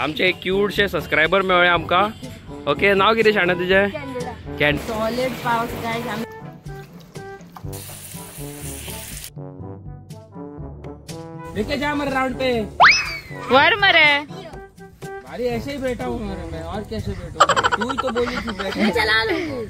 आमचे एक क्यूटशे सबस्क्रायबर मेळ्ळे आमकां. ओके, नाव कितें शाण्या तुजें? सॉलिड पावस गाइस. लेके जा मरे राउंड पे. वर मरे भारी ऐसे ही बैठा हूँ मैं, और कैसे बैठूं? तू ही तो बोली थी बैठ. चला लूंगी.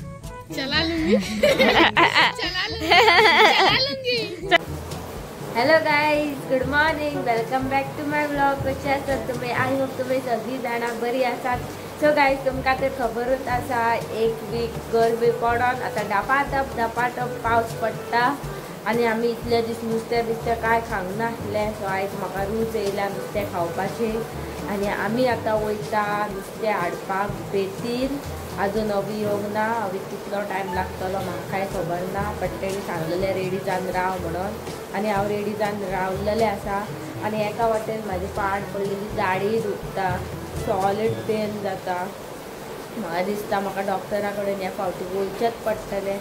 Hello guys, good morning, welcome back to my blog. कशे आसात तुम्ही? आय होप तुम्ही सगळी जाणां बरी आसात. सो गाईज, तुमकां तर खबरूच आसा, एक वीक गरमी पडोन आतां दपाटप पावस पडटा आनी आमी इतले दीस नुस्तें काय खावंक नासले. सो आयज म्हाका रूच येयला नुस्तें खावपाचें आनी आमी आतां वयता नुस्तें हाडपाक बेतीन. अजून अवी येवंक ना. अवी कितलो टायम लागतलो म्हाका कांय खबर ना, बट तेणी सांगलेलें रेडी जावन राव म्हणून आनी हांव रेडी जावन रावलेलें आसा. आनी एका वाटेन म्हाजी पाड पडलेली दाढी दुखता, सॉलिड पेन जाता. म्हाका दिसता म्हाका डॉक्टरा कडेन ह्या फावटी वयचेंच पडटलें.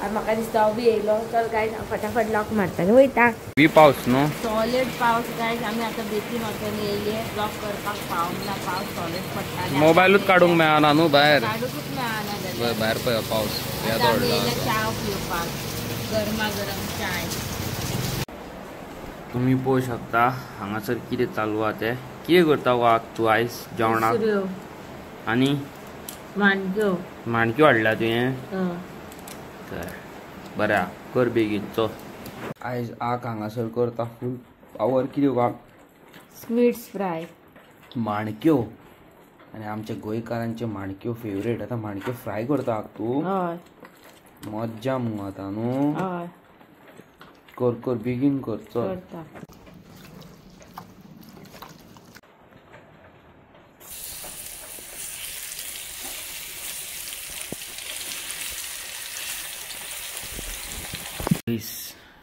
आनी म्हाका दिसता अवी येयलो. चल गायज, हांव फटाफट लॉक मारता वयता. पावस न्हू, सॉलिड पावस गायज. आमी आतां बेतीन वचून येयले. ब्लॉक करपाक पावंक ना, पावस सॉलिड पडटा. मोबायलूच काडूंक मेळना न्हू भायर. काडूंकूच मेळना भायर पळय पावस. च्या पिवपाक, गरमा गरम चाय. तुम्ही पळोवंक शकता हांगासर कितें चालू आहा तें. कितें करता वा तूं आयज जेवणाक? आनी माणक्यो हाडल्या तुवें? बऱ्या कर बेगीन चल. आयज आग हांगासर करता फूल पावर. कितें वा? स्वीट्स फ्राय, माणक्यो. आनी आमच्या गोंयकारांचे माणक्यो फेवरेट. आतां माणक्यो फ्राय करता आग तूं? हय. मज्जा मग आतां न्हू. हय, कर बेगीन कर चल. करता.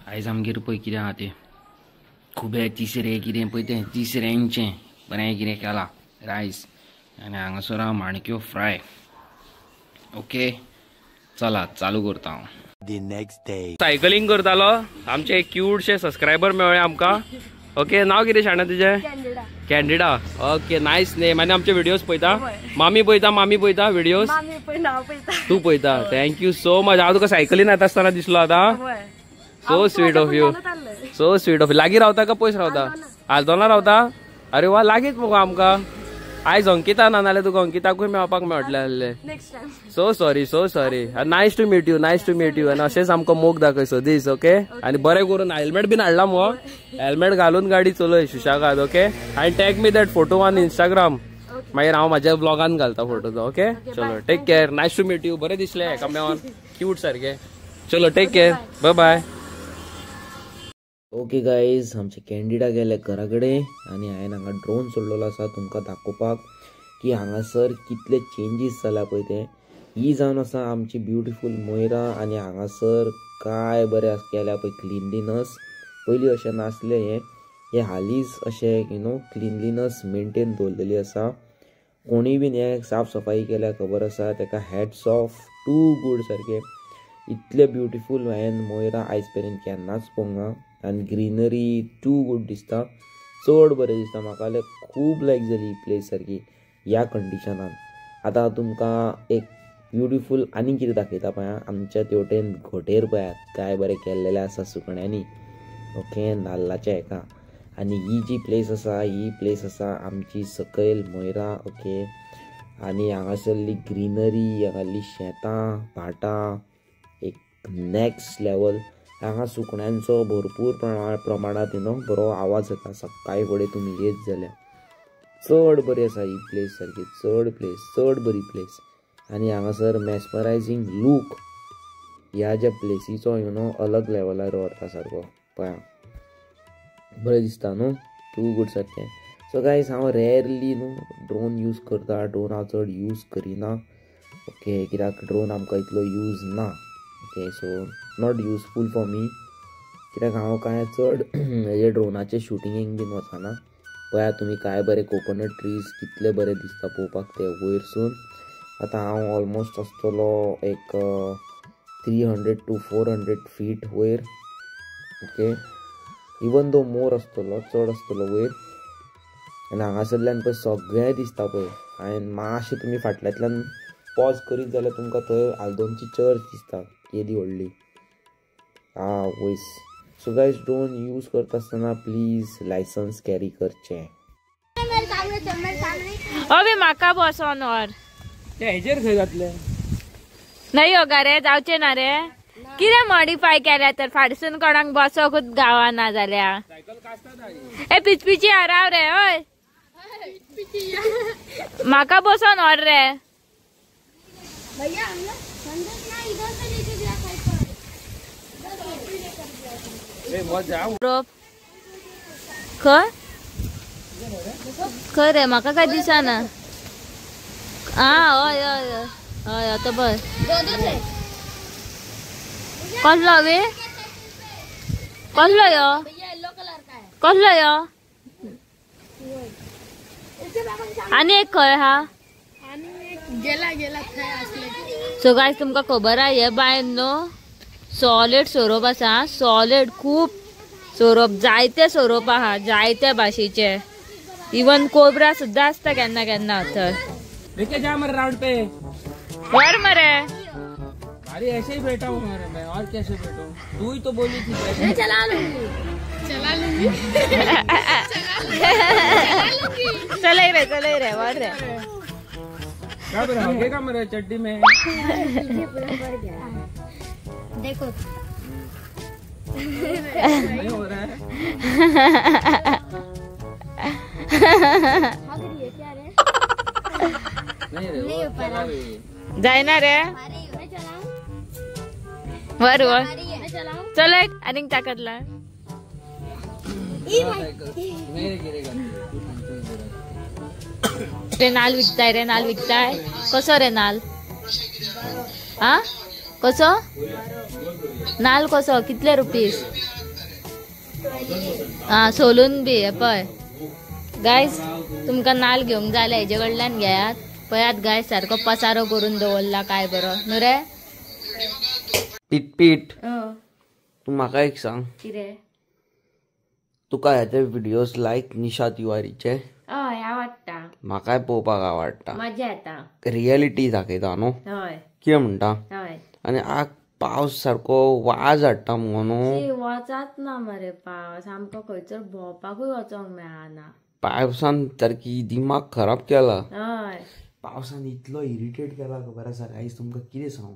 आयज आमगेर पळय कितें आहा तें. खुबे तिसरे कितें पळय तें तिसऱ्यांचें बरें कितें केलां रायस. आनी हांगासर आहा माणक्यो फ्राय. ओके, चला चालू करता हांव. सायकलिंग करतालो. आमचे एक क्यूटशे सबस्क्रायबर मेळ्ळे आमकां. ओके, नाव कितें शाण्या तुजें? कॅन्डिडा. Okay, nice name. आनी आमचे व्हिडिओज पळयता? मामी पळयता व्हिडिओज? तू पळयता? Thank you so much. हांव तुका सायकलीन येता आसतना दिसलो आतां. So sweet of you, so sweet of you. लागीं रावता का पयस रावता? आल्दोना रावता? अरे वा, लागींच मगो आमकां. आयज अंकिता ना, नाल्यार तुका अंकिताकूय मेळपाक मेळटलें आसलें. So sorry. Nice to meet you. आनी अशेंच आमकां मोग दाखय सदीस. ओके, आनी बरें करून हेल्मेट बीन हाडला मगो. हेल्मेट घालून गाडी चलय सुशागाद. ओके, आनी tag me that photo on Instagram. मागीर हांव म्हाज्या ब्लॉगान घालता फोटो तो. ओके, चलो take care. Nice to meet you. बरें दिसलें हेका मेळोन. क्यूट सारकें. चलो take care. Bye bye. Okay guys, आमचे कॅन्डिडा गेले घरा कडेन आनी हांवें हांगा ड्रोन सोडलेलो आसा तुमकां दाखोवपाक की हांगासर कितले चेंजीस जाला पळय ते. ही जावन आसा आमची ब्युटिफूल मोयरा. आनी हांगासर काय बरें केल्या पळय क्लिनलीनस. पयलीं अशें नासलें हे हालींच अशें क्लिनलीनस मेंटेन दवरलेली आसा. कोणी बीन हे साफ सफाई केल्या खबर आसा तेका हॅट्स ऑफ. टू गूड सारकें. इतले ब्युटिफूल हांवें मोयरा आयज पर्यंत केन्नाच पळोवंक ना. आनी ग्रीनरी टू गूड दिसता. चड बरें दिसता. म्हाका खूब लायक जाली ही प्लेस सारकी ह्या कंडिशनान. आतां हांव तुमकां एक ब्युटिफूल आनी कितें दाखयता पळय. आमच्या तेवटेन घोटेर पळयात काय बरें केल्लेलें आसा सुकण्यांनी. ओके, नाल्लाच्या हेका. आनी ही जी प्लेस आसा ही प्लेस आसा आमची सकयल मोयरा. ओके, आनी हांगासरली ग्रीनरी, हांगासरली शेतां भाटां एक नॅक्स्ट लेवल. हांगा सुकण्यांचो भरपूर प्रमाणांत बरो आवाज येता. सकाळी फुडें तुमी येत जाल्यार चड बरी आसा ही प्लेस सारकी. चड बरी प्लेस. आनी हांगासर मॅस्मरायझींग लूक ह्या ज्या प्लेसीचो अलग लेवलार व्हरता सारको. पळया, बरें दिसता न्हू. टू गूड सारकें. सो गायज, हांव रेअरली ड्रोन यूज करता. ड्रोन हांव चड यूज करिना. ओके, कित्याक ड्रोन आमकां इतलो यूज ना. Okay, so not useful for me. कित्याक हांव काय चड हेजे ड्रोनाचे शुटिंगेक बीन वचना. पळया तुमी काय बरे कोकोनट ट्रीज कितले बरे दिसता पळोवपाक ते वयरसून. आतां हांव ऑलमोस्ट आसतलो एक 300 to 400 फीट वयर. ओके, इवन दो मोर आसतलो, चड आसतलो वयर. आनी हांगासरल्यान पळय सगळें दिसता पळय. हांवें मातशें तुमी फाटल्यांतल्यान पॉज करीत जाल्यार तुमकां थंय आल्दोनची चर्च दिसता येदी व्हडली. वयस. सो गायज ड्रोन यूज करता आसतना प्लीज लायसन्स कॅरी करचें. अबे म्हाका बसोन व्हर. हेजेर खंय जातले नाही हो गा रे, जावचे ना रे. कितें मॉडिफाय केल्या तर फाटसून कोणाक बसोकूच गावाना जाल्या. ए पिचपिची हाराव रे. हय म्हाका बसोन व्हर रे. खंय खंय रे म्हाका काय दिसना. हय हय हय आता बघ. कसलो वे कसलो यो कसलो यो आणि एक खंय हा. सो गायज तुमका खबर आहे हे बायन न्हू सॉलिड सोरोप आसा. सॉलिड खूप सोरोप जायते सोरोप आहा जायत्या भाशेचे. इवन कोबरा सुद्धा असता केन्ना केन्ना थंय. लेके जा मेरे राउंड पे. वर मरे अरे ऐसे ही बैठा हूँ मेरे मैं और कैसे बैठूं. तू ही तो बोली थी चला लूंगी चले रे वर रे. कब रहोगेगा मेरे चड्डी में. देखो नहीं हो रहा है. नहीं रे जायना रे वर वर चल आणि टाकतला. रे नाल विकताय रे नाल विकताय. कसो रे नाल. हा कसो नाल कसो कितले रुपीस. हा सोलून बी हे पय. गायज तुमका नाल घेऊंक जाय हेजे कडल्यान घेयात. पयात गाय सारको पसारो करून दवरला काय बरो न्हू रे. पीट तू म्हाका एक सांग. कितें तुका ह्याचे व्हिडिओज लायक निशा तिवारीचे. हय आवडटा. म्हाकाय पळोवपाक आवडटा. मजा येता. रियलिटी दाखयता न्हू हय कितें म्हणटा. हय आनी पावस सारको वाज हाडटा मगो न्हू. वचात ना मरे पावस. आमकां खंयसर भोंवपाकूय वचोंक मेळना. पावसान सारकी दिमाग खराब केला. हय पावसान इतलो इरिटेट केला खबर आसा गायज तुमकां कितें सांगू.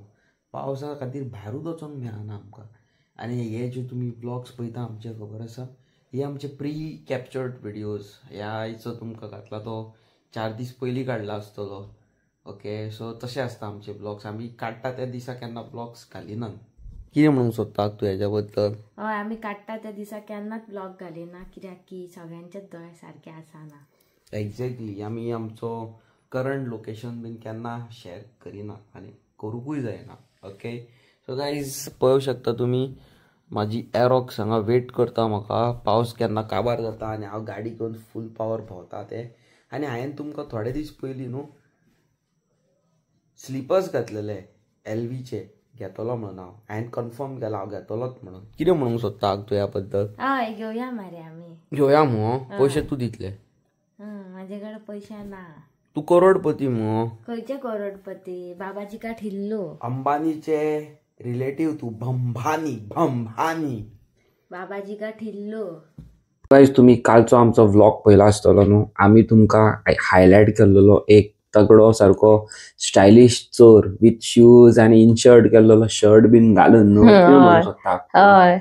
पावसा खातीर भायरूच वचोंक मेळना आमकां. आनी हे जे तुमी ब्लॉग्स पळयता आमचे खबर आसा हे आमचे प्री कॅप्चर्ड व्हिडिओज. ह्या आयचो तुमकां घातला तो 4 दीस पयलीं काडला आसतलो. ओके सो तशें आसता आमचे ब्लॉग्स. आमी काडटा त्या दिसा केन्ना ब्लॉग्स घालिनात. कितें म्हणूंक सोदता तूं हेज्या बद्दल. हय आमी काडटा त्या दिसा केन्नाच ब्लॉग घालिना कित्याक की सगळ्यांचेच दोळे सारके आसाना. एक्झॅक्टली आमी आमचो करंट लोकेशन बीन केन्ना शेअर करिना आनी करूंकूय जायना. ओके सो गायज पळोवं शकता तुमी म्हाजी एरोक्स हांगा वेट करता म्हाका. पावस केन्ना काबार जाता आनी हांव गाडी घेवन फूल पावर भोंवता ते. आनी हांवें तुमकां थोडे दीस पयलीं न्हू स्लिपर्स घातलेले LVचे घेतलो म्हणून. हांवें कन्फर्म केला हांव घेतलोच म्हणून. कितें म्हणूंक सोदता तूं ह्या बद्दल. हय घेवया मरे आमी. घेवया मुगो. पयशे तूं दितले. म्हाजे कडेन पयशे ना. तू करोडपती मुगो. खंयचे करोडपती. बाबाजी का ठिल्लो. अंबानीचे रिलेटिव्ह तू. भंभानी बाबाजी का ठिल्लो. गायज तुम्ही कालचो आमचो व्लॉग पयला आसतलो न्हू. आमी तुमकां हायलायट केल्लो एक तगडो सारको स्टायलिश चोर विथ शूज आनी इनशर्ट केल्लो शर्ट बीन घालून न्हू. हय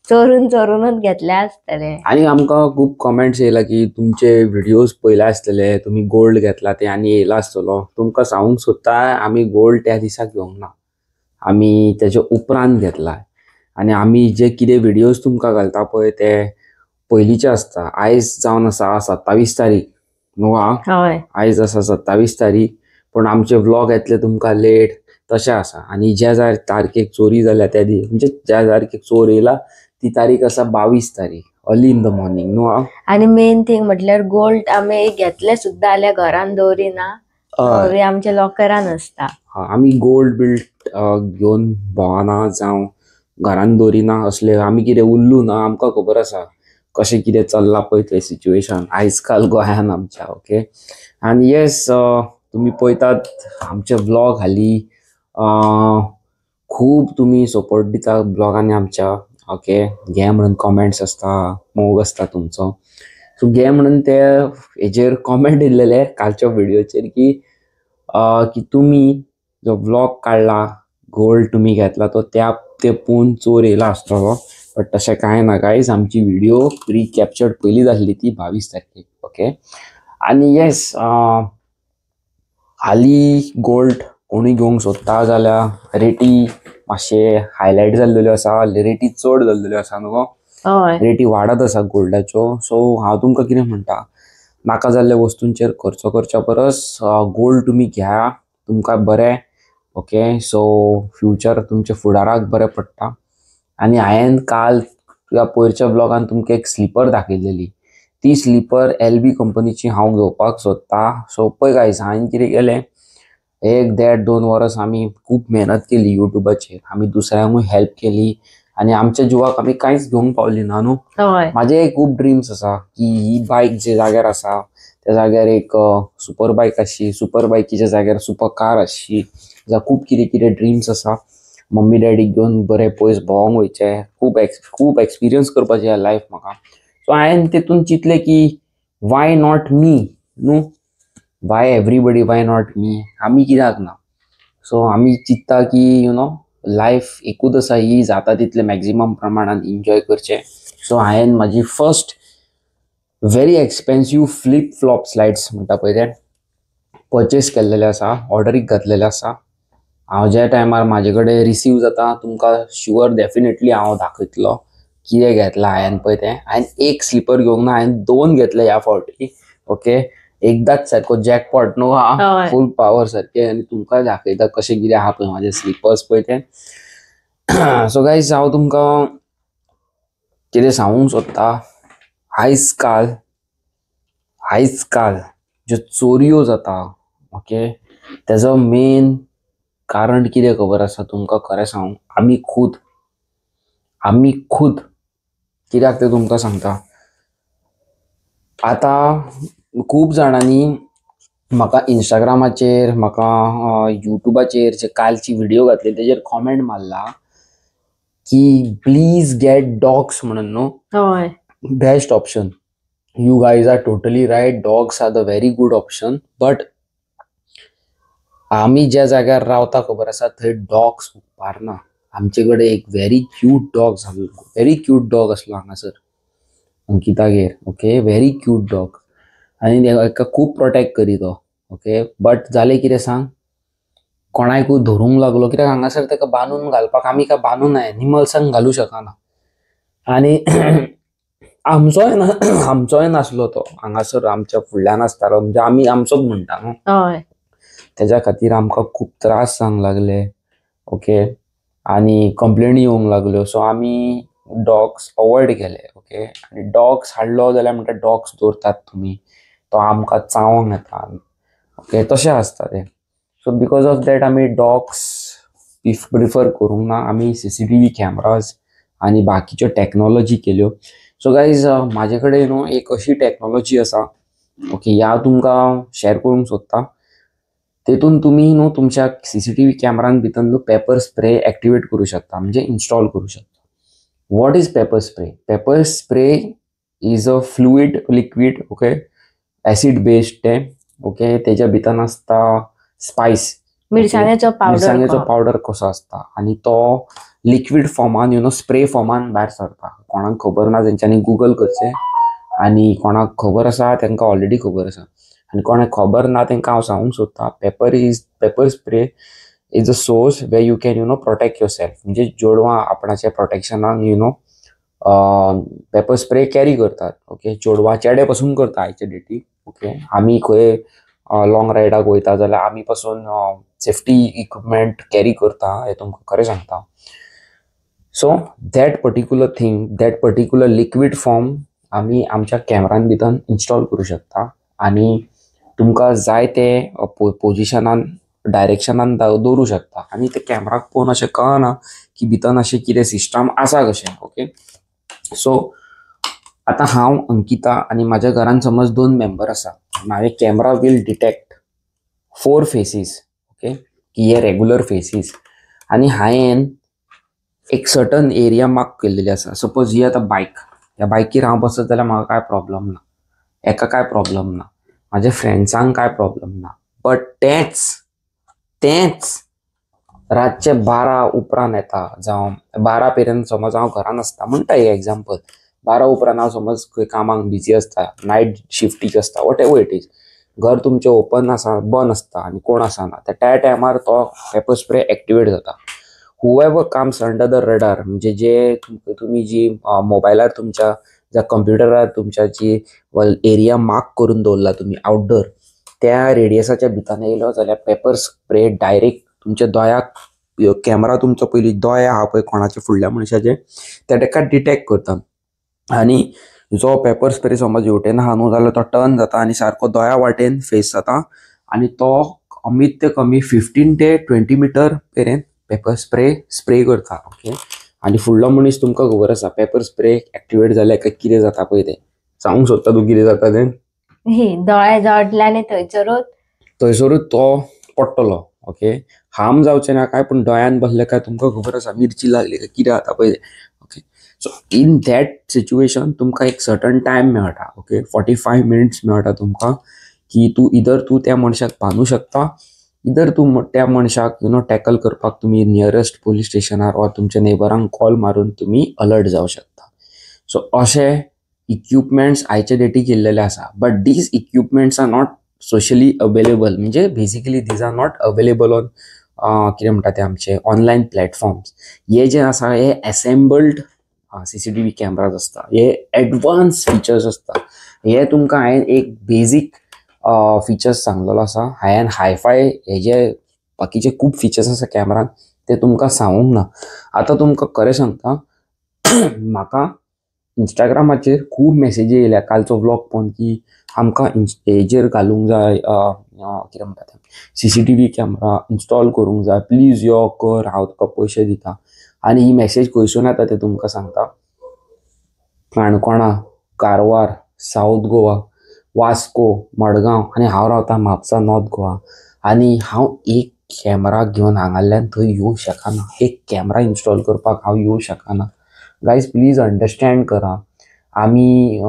चोरूनच घेतले आसतले. आनी आमकां खूब कमेंट्स येयला की तुमचे व्हिडिओज पयले आसतले तुमी गोल्ड घेतला ते आनी येयला आसतलो. तुमकां सांगूंक सोदता आमी गोल्ड त्या दिसा घेवंक ना. आमी तेजे उपरांत घेतला. आनी आमी जे कितें व्हिडिओज तुमकां घालता पळय ते पयलींचे आसता. आयज जावन आसा 27 तारीख न्हू. आयज आसा 27 तारीख पूण आमचे व्लॉग येतले तुमकां लेट तशें आसा. आनी ज्या तारखेक चोरी जाल्या त्या दीस म्हणजे ज्या तारखेक चोर येयला ती तारीख आसा 22 तारीख अर्ली इन द मॉर्निंग न्हू. आनी मेन थिंग म्हटल्यार गोल्ड आमी घेतले सुद्धा जाल्यार घरान दवरिना. आमच्या लॉकरान आसता. आमी गोल्ड बिल्ड घेवन भोंवना जावं घरान दवरिना असले. आमी कितें उरलो ना आमकां खबर आसा कशें कितें चल्ला पळय तें सिच्युएशन आयज काल गोंयान आमच्या. ओके, आनी येस, तुमी पळयतात आमचे व्लॉग हाली खूब तुमी सपोर्ट दिता ब्लॉगांनी आमच्या. ओके, घे म्हणून कॉमेंट्स आसता, मोग आसता तुमचो. सो घे म्हणून ते हेजेर कॉमेंट येयलेले कालच्या व्हिडिओचेर की तुमी जो व्लॉग काडला गोल्ड तुमी घेतला तो त्या तेंपून चोर येयला आसतलो. बट तशें कांय ना गायज, आमची व्हिडिओ प्री कॅप्चर्ड पयली जाल्ली ती 22 तारखेक. ओके, आनी येस, हाली गोल्ड कोणी घेवंक सोदता जाल्यार रेटी मातशे हायलायट जाल्लेल्यो आसा, रेटी चड जाल्लेल्यो आसा न्हू, रेटी वाडत आसा गोल्डाच्यो. सो हांव तुमकां कितें म्हणटा, नाका जाल्ल्या वस्तूंचेर खर्च करच्या परस गोल्ड तुमी घ्या, तुमकां बरें. ओके, सो फ्युचर तुमच्या फुडाराक बरें पडटा. आनी हांवें काल तुज्या पयरच्या ब्लॉगान तुमकां एक स्लिपर दाखयलेली, ती स्लिपर LB कंपनीची हांव घेवपाक सोदता. सो पळय गायज, हांवें कितें केलें, 1-1.5-2 वर्स आमी खूब मेहनत केली युट्यूबाचेर, आमी दुसऱ्यांकूय हेल्प केली आनी आमच्या जिवाक आमी कांयच घेवंक पावली ना न्हू. म्हाजे खूब ड्रिम्स आसा की ही बायक जे जाग्यार आसा त्या जाग्यार एक सुपर बायक आसची, सुपर बायकीच्या जाग्यार सुपर कार आसची. जावं खूब कितें कितें ड्रिम्स आसा. मम्मी डॅडीक घेवन बरें पयस भोंवंक वयचें, खूब एक्सपिरियन्स करपाचें ह्या लायफ म्हाका. सो हांवें तेतून चिंतलें की वाय नॉट मी न्हू, Y everybody, why not me, आमी कित्याक ना. सो आमी चिंतता की लायफ एकूच आसा, ही जाता तितले मॅक्झिमम प्रमाणात एन्जॉय करचें. सो हांवें म्हाजी first very expensive flip flop slides म्हणटा पळय ते परचेस केल्लेले आसा, ऑर्डरीक घातलेले आसा. हांव ज्या टायमार म्हाजे कडेन रिसीव जाता तुमकां शुअर डेफिनेटली हांव दाखयतलो कितें घेतलां हांवें पळय तें. हांवें एक स्लिपर घेवंक ना, हांवें 2 घेतले ह्या फावटी. ओके, एकदाच सारको जॅकपॉट न्हू हा, फूल पावर सारके. आनी तुमकां दाखयता कशें कितें आहा पळय म्हाजे स्लिपर्स पळय ते. सो गायज, हांव तुमकां कितें सांगूंक सोदता, आयज काल ज्यो चोरयो जाता, ओके, तेजो मेन कारण कितें खबर आसा तुमकां खरें सांगूं, आमी खूद कित्याक तें तुमकां सांगता. आतां खूब जाणांनी म्हाका इंस्टाग्रामाचेर, म्हाका युट्यूबाचेर जे कालची व्हिडिओ घातली तेजेर कॉमेंट मारला की प्लीज गेट डॉग्स म्हणून न्हू, best option. You guys are totally right, dogs are the very good option. But आमी ज्या जाग्यार रावता खबर आसा थंय डॉग्स उपकारना. आमचे कडेन एक व्हेरी क्यूट डॉग आसलो हांगासर अंकितागेर. ओके, व्हेरी क्यूट डॉग, आनी एका खूब प्रोटेक्ट करी तो. ओके, बट जालें कितें सांग, कोणाकूय धरूंक लागलो, कित्याक हांगासर ताका बांदून घालपाक आमी काय बांदून एनिमल्सांक घालूं शकना. आनी आमचोय नासलो तो, हांगासर आमच्या फुडल्यान आसतालो, म्हणजे आमी आमचोच म्हणटा न्हू. तेज्या खातीर आमकां खूब त्रास जावंक लागले. ओके, आनी कंप्लेनी येवंक लागल्यो. सो आमी डॉग्स अवॉयड केले. ओके, आनी डॉग्स हाडलो जाल्यार म्हणटा डॉग्स दवरतात तुमी, तो आमकां चावंक येता. ओके, तशें आसता तें. सो बिकॉज ऑफ दॅट आमी डॉग्स प्रिफर करूंक ना. आमी CCTV कॅमराज आनी बाकीच्यो टॅक्नॉलॉजी केल्यो. सो गायज, म्हाजे कडेन न्हू एक अशी टॅक्नॉलॉजी आसा, ओके, ह्या तुमकां शेअर करूंक सोदता. तेतून तुमी न्हू तुमच्या CCTV कॅमेरान भितर न्हू पेपर स्प्रे एक्टिवेट करूं शकता, म्हणजे इन्स्टॉल करूं शकता. What is paper spray? Paper spray is a fluid liquid, okay, acid based तें. ओके, तेज्या भितर आसता स्पायस, मिरसांगेचो पावडर कसो आसता, आनी तो लिक्वीड फॉर्मान स्प्रे फॉर्मान भायर सरता. कोणाक खबर ना तेंच्यांनी गुगल करचें, आनी कोणाक खबर आसा तांकां ऑलरेडी खबर आसा, आनी कोणाक खबर ना तांकां हांव सांगूंक सोदता. Paper spray is a source way you can protect your self. म्हणजे चेडवां आपणाच्या प्रोटेक्शनाक पेपर स्प्रे कॅरी करतात. ओके, चेडवां चेडे पासून करता आयच्या डेटीक. ओके, आमी खंय लॉंग रायडाक वयता जाल्यार आमी पासून सेफ्टी इक्विपमेंट कॅरी करता, हें तुमकां खरें सांगता. So that particular liquid form आमी आमच्या कॅमेरान भितर इन्स्टॉल करूं शकता, आनी तुमकां जाय ते पोजिशनान डायरेक्शनान दवरूं शकता. आनी ते कॅमेराक पळोवन अशें कळना की भितर अशें कितें सिस्टम आसा कशें. ओके, सो आता हांव अंकिता आणि माझ्या घरान समज 2 मेंबर आसा. माझे camera will detect 4 faces, okay, की हे रेग्युलर फेसीस. आणि हांवें एक सर्टन एरिया मार्क केल्लेली आसा. सपोज ही आतां बायक, ह्या बायकीर हांव बसत जाल्यार म्हाका काय प्रॉब्लम ना, एका काय प्रॉब्लम ना, माझ्या फ्रेंड्सांक काय प्रॉब्लम ना. बट तेच रातचे 12 उपरांत येता, जावं 12 पर्यंत समज हांव घरान आसता म्हणटा एक एग्जाम्पल. 12 उपरांत हांव समज खंय कामाक बिजी आसता, नायट शिफ्टीक आसता, वॉट एवर इट इज, घर तुमचें ओपन आसा, बंद आसता आनी कोण आसना, त्या टायमार तो पेपर स्प्रे एक्टिवेट जाता. Whoever comes under the radar, म्हणजे जे तुम्ही जी मोबायलार तुमच्या, ज्या कंप्युटरार तुमच्या जी एरिया मार्क करून दवरला तुम्ही आउटडोर, त्या रेडियसाच्या भितर येयलो जाल्यार पेपर स्प्रे डायरेक्ट तुमच्या दोळ्याक, कॅमेरा तुमचो पयलीं दोळे आहा पळय कोणाचे फुडल्या मनशाचे, ते ताका डिटेक्ट करता. आणि जो पेपर स्प्रे समज हेवटेन आहा न्हू जाल्यार तो टर्न जाता आनी सारको दोळ्या वाटेन फेस जाता. आणि तो कमीत ते कमी 15 ते 20 मीटर पर्यंत पेपर स्प्रे करता, ओके. आणि फुडलो मनीस तुमकां खबर आसा पेपर स्प्रे एक्टिवेट जाल्यार कितें जाता पळय तें सांगूंक सोदता तूं कितें जाता तें? दोळे जोडल्याने थंयसरूच तो पडटलो, ओके. हार्म जावचें ना काय, पण दोळ्यान बसले काय तुमकां खबर आसा मिरची लागली काय कितें जाता पळय, okay. So in that situation तुमकां एक सर्टन टायम मेळटा, ओके, 45 मिनिट्स मेळटा तुमकां, की तूं त्या मनशाक बांदू शकता, इधर तूं त्या मनशाक टॅकल करपाक तुम्ही नियरस्ट पोलीस स्टेशनार वा तुमच्या नेबरांक कॉल मारून तुम्ही अलर्ट जावं शकता. सो अशे इक्विपमेंट्स आयचे डेटीक येयल्लेले आसा. But these equipments are not socially available, म्हणजे basically these are not available on कितें म्हणटा ते आमचे ऑनलायन प्लॅटफॉर्म्स. हे जे आसा हे असेंबल्ड CCTV कॅमेराज आसता, हे एडवान्स फिचर्स आसता. हे तुमकां हांवें एक बेजीक फिचर्स सांगलेलो आसा. हायन हायफाय हे जे बाकीचे खूब फिचर्स आसा कॅमेरान ते तुमकां सांगूंक ना. आतां तुमकां खरें सांगता, म्हाका इंस्टाग्रामाचेर खूब मेसेजी येयल्या कालचो व्लॉग पळोवन, की आमकां हेजेर घालूंक जाय, कितें म्हणटा तें CCTV कॅमेरा इन्स्टॉल करूंक जाय, प्लीज यो कर, हांव तुका पयशे दिता. आनी ही मेसेज खंयसून येता ते तुमकां सांगता. काणकोणा, कारवार, सावथ गोवा, वास्को, मडगांव, आनी हांव रावता म्हापसा, नॉर्थ गोवा. आनी हांव एक कॅमेरा घेवन हांगाल्यान थंय येवंक शकना, एक कॅमेरा इन्स्टॉल करपाक हांव येवंक शकना. गायज प्लीज अंडरस्टँड करा. आमी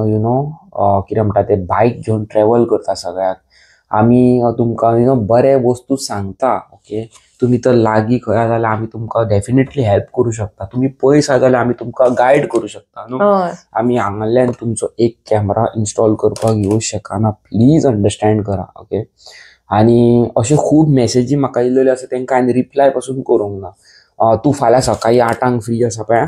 कितें म्हणटा ते बायक घेवन ट्रॅवल करता सगळ्याक. आमी तुमकां बरे वस्तू सांगता, ओके. तुम्ही तर लागीं खंय आसा जाल्यार आमी तुमकां डेफिनेटली हेल्प करूं शकता. तुम्ही पयस आसा जाल्यार आमी तुमकां गायड करूं शकता न्हू. आमी हांगाल्यान तुमचो एक कॅमेरा इन्स्टॉल करपाक येवंक शकना. प्लीज अंडरस्टँड करा, ओके. आनी अशे खूब मेसेजी म्हाका येयल्ल्यो आसा, तांकां हांवें रिप्लाय पासून करूंक ना. तूं फाल्यां सकाळीं 8 फ्री आसा पळय,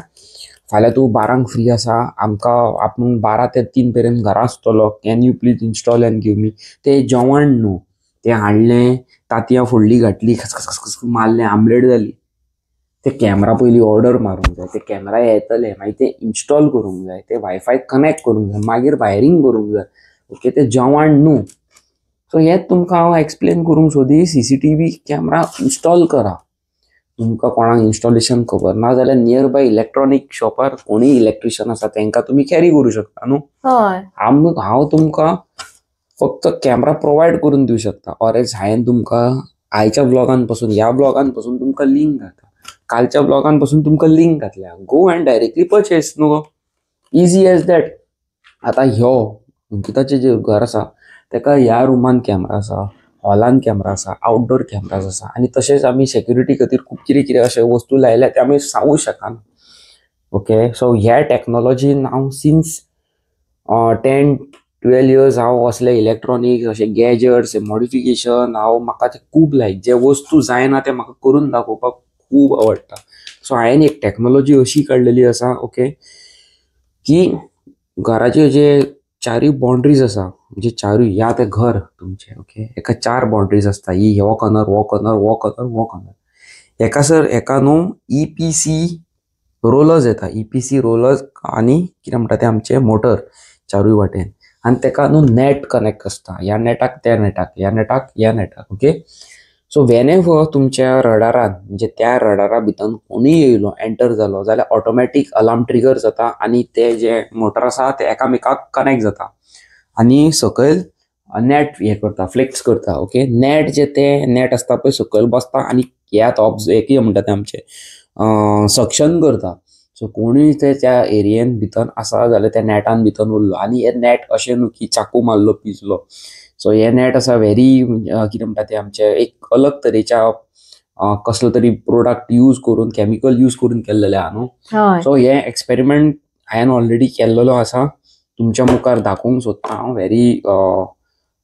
फाल्यां तूं 12 फ्री आसा, आपूण 12 ते 3 पर्यंत घरा आसतलो, can you please install end give me. ते जेवण न्हू, ते हाडलें, तांतयां फोडली घातली, खसखस मारलें, आमलेट जाली. ते कॅमेरा पयलीं ऑर्डर मारूंक जाय, ते कॅमेरा येतले, मागीर ते इन्स्टॉल करूंक जाय, ते वायफाय कनेक्ट करूंक जाय, मागीर वायरींग करूंक जाय, ओके. ते जेवण न्हू. सो हेच तुमकां हांव एक्सप्लेन करूंक सोदी. CCTV कॅमेरा इन्स्टॉल करा. तुमकां कोणाक इन्स्टॉलेशन खबर ना जाल्यार नियर बाय इलेक्ट्रॉनिक शॉपार कोणी इलेक्ट्रिशियन आसा तांकां तुमी कॅरी करूं शकता न्हू. हांव तुमकां फक्त कॅमेरा प्रोवायड करून दिवं शकता. ऑर एल्स हांवें तुमकां आयच्या ब्लॉगान पासून, ह्या ब्लॉगान पासून तुमकां लिंक घातला, कालच्या ब्लॉगान पासून तुमकां लिंक घातल्या, गो अँड डायरेक्टली परचेस न्हू. Easy as that. आतां ह्यो अंकिताचें जे घर आसा ताका ह्या रुमान कॅमेरा आसा, हॉलान कॅमेरा आसा, आउटडोर कॅमेराज आसा. आनी तशेंच आमी सेक्युरिटी खातीर खूब कितें अशे वस्तू लायल्या ते आमी सांगूंक शकना, ओके. सो ह्या टॅक्नॉलॉजीन हांव सिन्स 10-12 years हांव असले इलेक्ट्रॉनिक्स, अशे गॅजेट्स, मॉडिफिकेशन म्हाका ते खूब लायक. जे वस्तू जायना ते म्हाका करून दाखोवपाक खूब आवडटा. सो हांवें एक टॅक्नॉलॉजी अशी काडलेली आसा, ओके, की घराचे जे 4 बाउंड्रीज आसा, म्हणजे 4 ह्या ते घर तुमचे, ओके, एका 4 बाउंड्रीज आसता. ही हो कॉर्नर, हो कॉर्नर, हो कॉर्नर, हो कॉर्नर. एका न्हू EPC रोलर्स येता, EPC रोलर्स आनी कितें म्हणटा ते आमचे मोटर 4 वाटेन. आनी ताका न्हू नेट कनेक्ट आसता, ह्या नेटाक त्या नेटाक, ह्या नेटाक ह्या नेटाक, ओके. सो वेनेवर तुमच्या रडारान म्हणजे त्या रडारा भितर कोणूय येयलो एंटर जालो जाल्यार ऑटोमॅटीक अलार्म ट्रिगर जाता आनी ते जे मोटर आसा ते एकामेकाक कनेक्ट जाता आनी सकयल नेट हे करता फ्लेक्स करता. ओके, नेट जे ते नेट आसता पळय सकयल बसता आनी ह्यात एक म्हणटा ते आमचे सक्शन करता. सो कोणूय ते त्या एरियेन भितर आसा जाल्यार त्या नेटान भितर उरलो आनी हे नेट अशें न्हू की चाकू मारलो पिजलो. सो हे नेट आसा व्हेरी कितें म्हणटा ते आमचे एक अलग तरेच्या कसलो तरी प्रोडक्ट यूज करून केमिकल यूज करून केल्लेले आहा न्हू. सो हे एक्सपेरिमेंट हांवें ऑलरेडी केल्लेलो आसा, तुमच्या मुखार दाखोवंक सोदता हांव. व्हेरी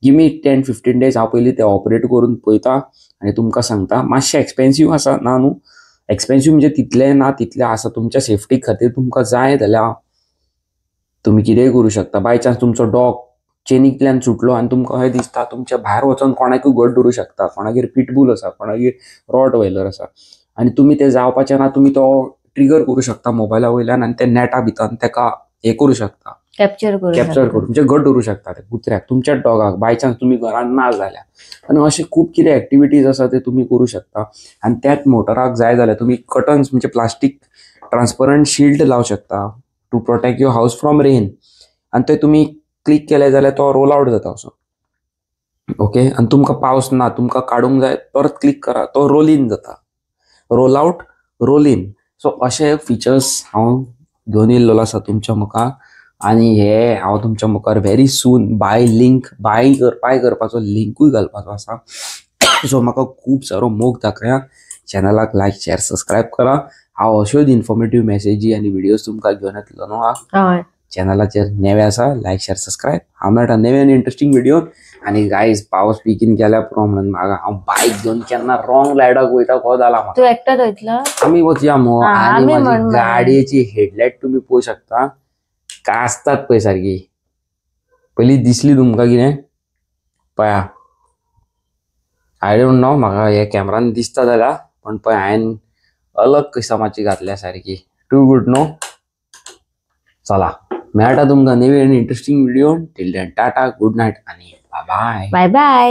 गिव मी 10-15 days हांव पयलीं ते ऑपरेट करून पळयता आनी तुमकां सांगता. मातशें एक्सपेन्सीव आसा ना न्हू, एक्सपेन्सीव म्हणजे तितलें ना, तितलें आसा. तुमच्या सेफ्टी खातीर तुमकां जाय जाल्यार तुमी कितेंय करूं शकता. बाय चान्स तुमचो डॉग चेनींतल्यान सुटलो आनी तुमकां अशें दिसता तुमच्या भायर वचून कोणाकूय घट धरूं शकता, कोणागेर पिटबूल आसा, कोणागेर रॉटव्हायलर आसा आनी तुमी ते जावपाचें ना, तुमी तो ट्रिगर करूं शकता मोबायला वयल्यान आनी ते नेटा भितर ताका हे करूं शकता, कॅप्चर करून म्हणजे घट धरूं शकता ते कुत्र्याक, तुमच्या डॉगाक बाय चान्स तुमी घरान ना जाल्यार. आनी अशें खूब कितें एक्टिविटीज आसा ते तुमी करूं शकता. आनी त्याच मोटराक जाय जाल्यार तुमी कर्टन्स म्हणजे प्लास्टीक ट्रान्सपरंट शील्ड लावं शकता to protect your house from rain आनी ते तुमी क्लिक केले जाल्यार तो रोल आउट जाता असो. ओके, आनी तुमकां पावस ना, तुमकां काडूंक जाय, परत क्लिक करा, तो रोल इन जाता. Roll out, roll in. So अशे फिचर्स हांव घेवन येयल्लो आसा तुमच्या मुखार आनी हे हांव तुमच्या मुखार व्हेरी सून बाय करपाचो लिंकूय घालपाचो आसा. सो म्हाका खूब सारो मोग दाखया. चॅनलाक लायक शेअर सबस्क्रायब करा. हांव अश्योच इन्फॉर्मेटिव्ह मेसेजी आनी व्हिडियोज तुमकां घेवन येतलो न्हू. चॅनलाचेर नेवे आसा, लायक शेअर सबस्क्रायब. हांव मेळटा नेवे आनी इंटरेस्टिंग व्हिडिओन. आनी गायज पावस बेगीन गेल्या पुरो म्हणून म्हाका हांव बायक घेवन केन्ना रॉंग रायडाक वयता को जाला म्हाका. तू एकटाच वयतलो? आमी वचया मगो. आनी म्हाजी गाडयेची हेडलायट तुमी पळोवंक शकता, कास्तात पळय सारकी. पयलीं दिसली तुमकां कितें पळया. आय डोंट नो म्हाका हे कॅमेरान दिसता जाल्यार, पण पळय हांवें अलग किसमाची घातल्या सारकी. Too good no. चला मेळटा तुमकां नेवी आनी interesting video. Till then tata, good night आनी बाय बाय. Bye bye.